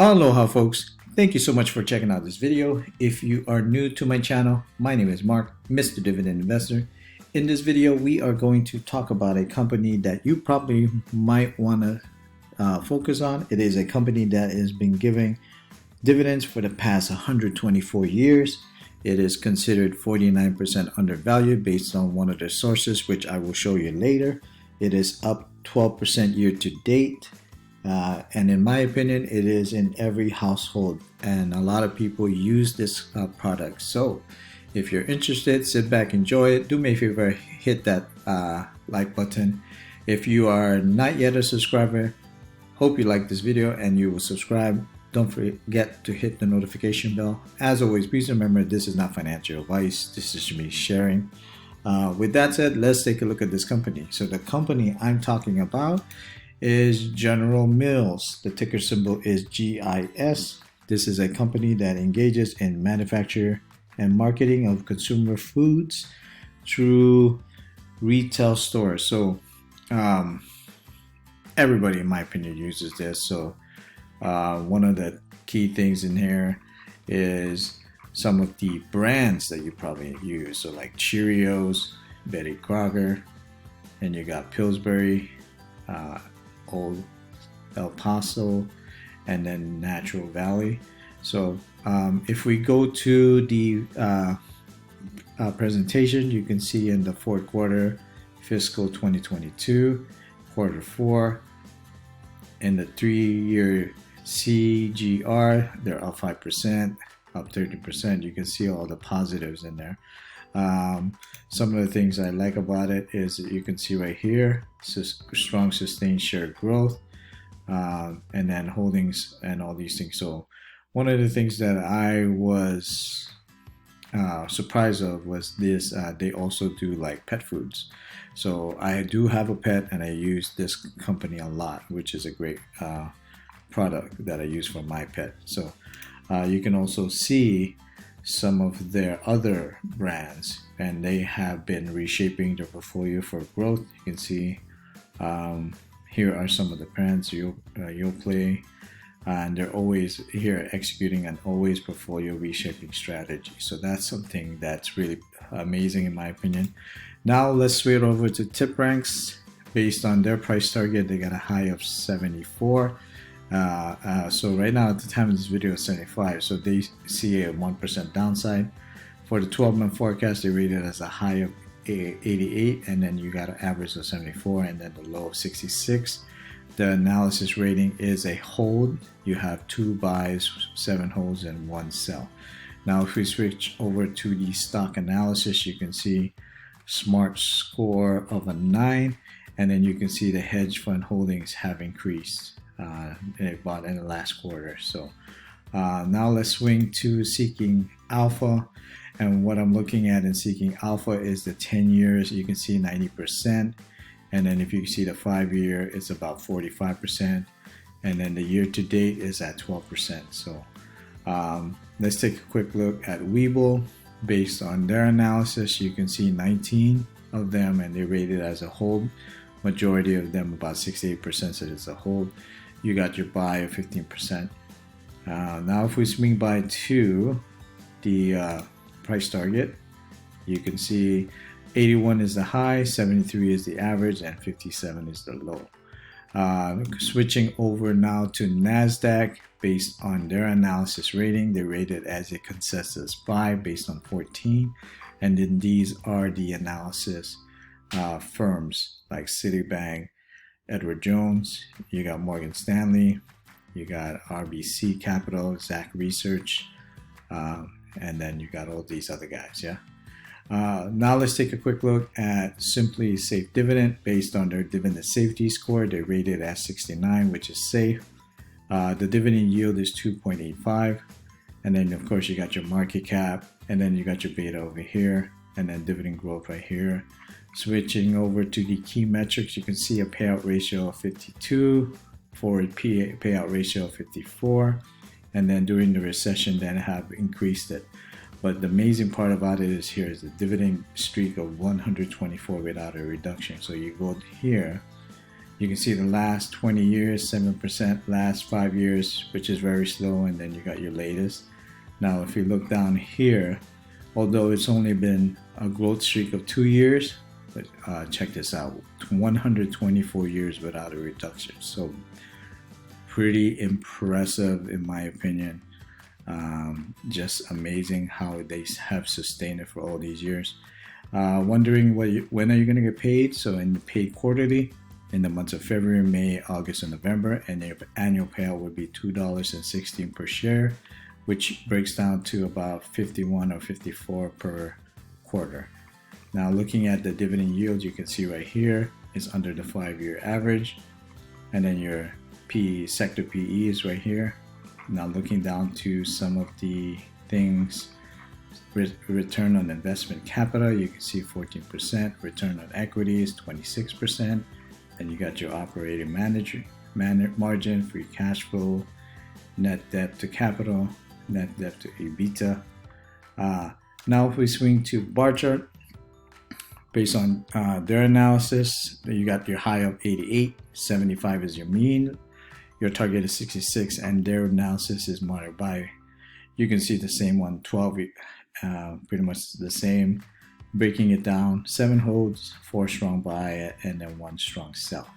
Aloha folks, thank you so much for checking out this video. If you are new to my channel, my name is Mark, Mr. Dividend Investor. In this video, we are going to talk about a company that you probably might want to focus on. It is a company that has been giving dividends for the past 124 years. It is considered 49% undervalued based on one of their sources, which I will show you later. It is up 12% year to date. And in my opinion, it is in every household, and a lot of people use this product. So if you're interested, sit back, enjoy it. Do me a favor, hit that like button. If you are not yet a subscriber, hope you like this video and you will subscribe. Don't forget to hit the notification bell. As always, please remember this is not financial advice. This is me sharing. With that said, let's take a look at this company. So the company I'm talking about is General Mills. The ticker symbol is GIS. This is a company that engages in manufacture and marketing of consumer foods through retail stores. So everybody, in my opinion, uses this. So one of the key things in here is some of the brands that you probably use. So like Cheerios, Betty Crocker, and you got Pillsbury, Old El Paso, and then Natural Valley. So if we go to the presentation, you can see in the fourth quarter fiscal 2022, quarter four, in the 3-year CGR, they're up 5%, up 30%. You can see all the positives in there. Some of the things I like about it is that you can see right here, strong sustained share growth, and then holdings and all these things. So one of the things that I was surprised of was this, they also do like pet foods. So I do have a pet and I use this company a lot, which is a great product that I use for my pet. So you can also see some of their other brands, and they have been reshaping their portfolio for growth. You can see here are some of the brands. Yoplait, and they're always here executing an always portfolio reshaping strategy. So that's something that's really amazing in my opinion. Now let's switch over to TipRanks. Based on their price target, they got a high of 74. So right now at the time of this video is 75, so they see a 1% downside. For the 12-month forecast, they rate it as a high of 88, and then you got an average of 74, and then the low of 66. The analysis rating is a hold. You have 2 buys, 7 holds, and 1 sell. Now if we switch over to the stock analysis, you can see smart score of a 9, and then you can see the hedge fund holdings have increased. They bought in the last quarter. So now let's swing to Seeking Alpha, and what I'm looking at in Seeking Alpha is the 10 years. You can see 90%, and then if you see the 5-year, it's about 45%, and then the year to date is at 12%. So let's take a quick look at Webull. Based on their analysis, you can see 19 of them, and they rate it as a hold. Majority of them, about 68%, said it's a hold. You got your buy of 15%. Now if we swing by to the price target, you can see 81 is the high, 73 is the average, and 57 is the low. Switching over now to NASDAQ, based on their analysis rating, they rate it as a consensus buy based on 14. And then these are the analysis firms like Citibank, Edward Jones, you got Morgan Stanley, you got RBC Capital, Zach Research, and then you got all these other guys. Now let's take a quick look at Simply Safe Dividend. Based on their dividend safety score, they rated at 69, which is safe. The dividend yield is 2.85, and then of course you got your market cap, and then you got your beta over here, and then dividend growth right here. Switching over to the key metrics, you can see a payout ratio of 52, forward payout ratio of 54, and then during the recession then have increased it. But the amazing part about it is here is the dividend streak of 124 without a reduction. So you go here You can see the last 20 years, 7%, last 5 years, which is very slow, and then you got your latest. Now, if you look down here, although it's only been a growth streak of 2 years, but check this out, 124 years without a reduction. So pretty impressive in my opinion. Just amazing how they have sustained it for all these years. Wondering when are you going to get paid? So in the paid quarterly, in the months of February, May, August, and November, and your annual payout would be $2.16 per share, which breaks down to about 51 or 54 per quarter. Now looking at the dividend yield, you can see right here is under the 5-year average, and then your PE, sector PE is right here. Now looking down to some of the things, return on investment capital, you can see 14%, return on equity is 26%, and you got your operating margin, free cash flow, net debt to capital, net debt to EBITDA. Now if we swing to bar chart, based on their analysis, you got your high of 88, 75 is your mean, your target is 66, and their analysis is moderate buy. You can see the same one, 12, pretty much the same. Breaking it down, 7 holds, 4 strong buy, and then 1 strong sell.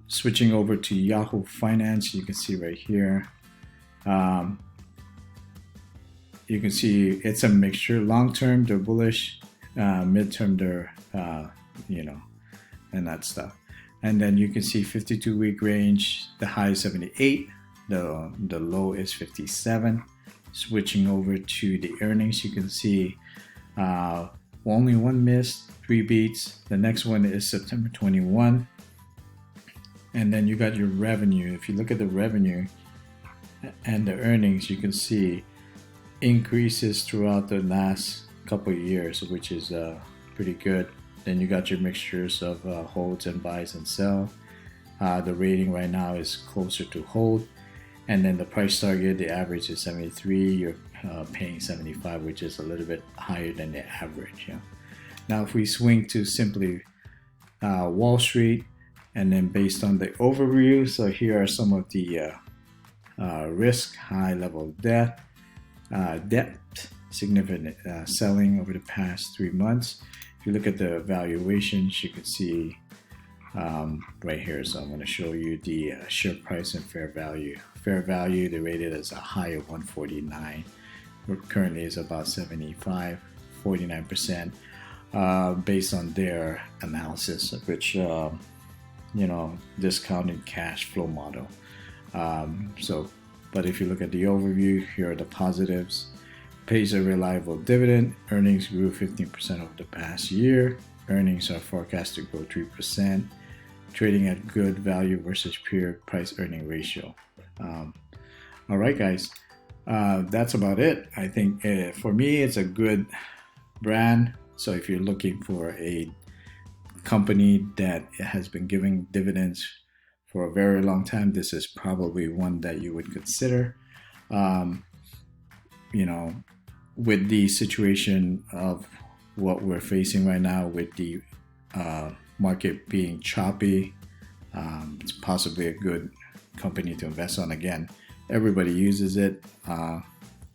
Switching over to Yahoo Finance, you can see right here. You can see it's a mixture. Long term, they're bullish. Midterm, they're, and that stuff. And then you can see 52-week range, the high is 78, the low is 57. Switching over to the earnings, you can see only 1 missed, 3 beats. The next one is September 21. And then you got your revenue. If you look at the revenue and the earnings, you can see increases throughout the last couple of years, which is pretty good. Then you got your mixtures of holds and buys and sell. The rating right now is closer to hold. And then the price target, the average is 73. You're paying 75, which is a little bit higher than the average. Yeah. Now, if we swing to simply Wall Street, and then based on the overview, so here are some of the risk, high level debt, significant selling over the past 3 months. If you look at the valuations, you can see right here. So I'm going to show you the share price and fair value. Fair value, they rated as a high of 149. Currently is about 75, 49%, based on their analysis, which discounted cash flow model. But if you look at the overview, here are the positives. Pays a reliable dividend. Earnings grew 15% over the past year. Earnings are forecast to grow 3%. Trading at good value versus peer price earning ratio. All right, guys, that's about it. I think for me, it's a good brand. So if you're looking for a company that has been giving dividends for a very long time, this is probably one that you would consider. With the situation of what we're facing right now, with the market being choppy, it's possibly a good company to invest on. Again, everybody uses it, and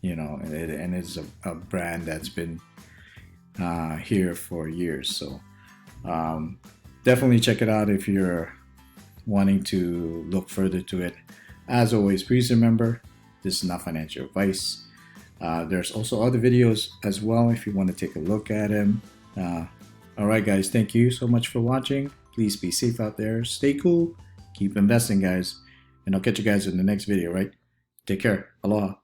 it's a brand that's been here for years. So definitely check it out if you're wanting to look further to it. As always, please remember, this is not financial advice. There's also other videos as well if you want to take a look at them. All right, guys, thank you so much for watching. Please be safe out there. Stay cool. Keep investing, guys. And I'll catch you guys in the next video, right? Take care. Aloha.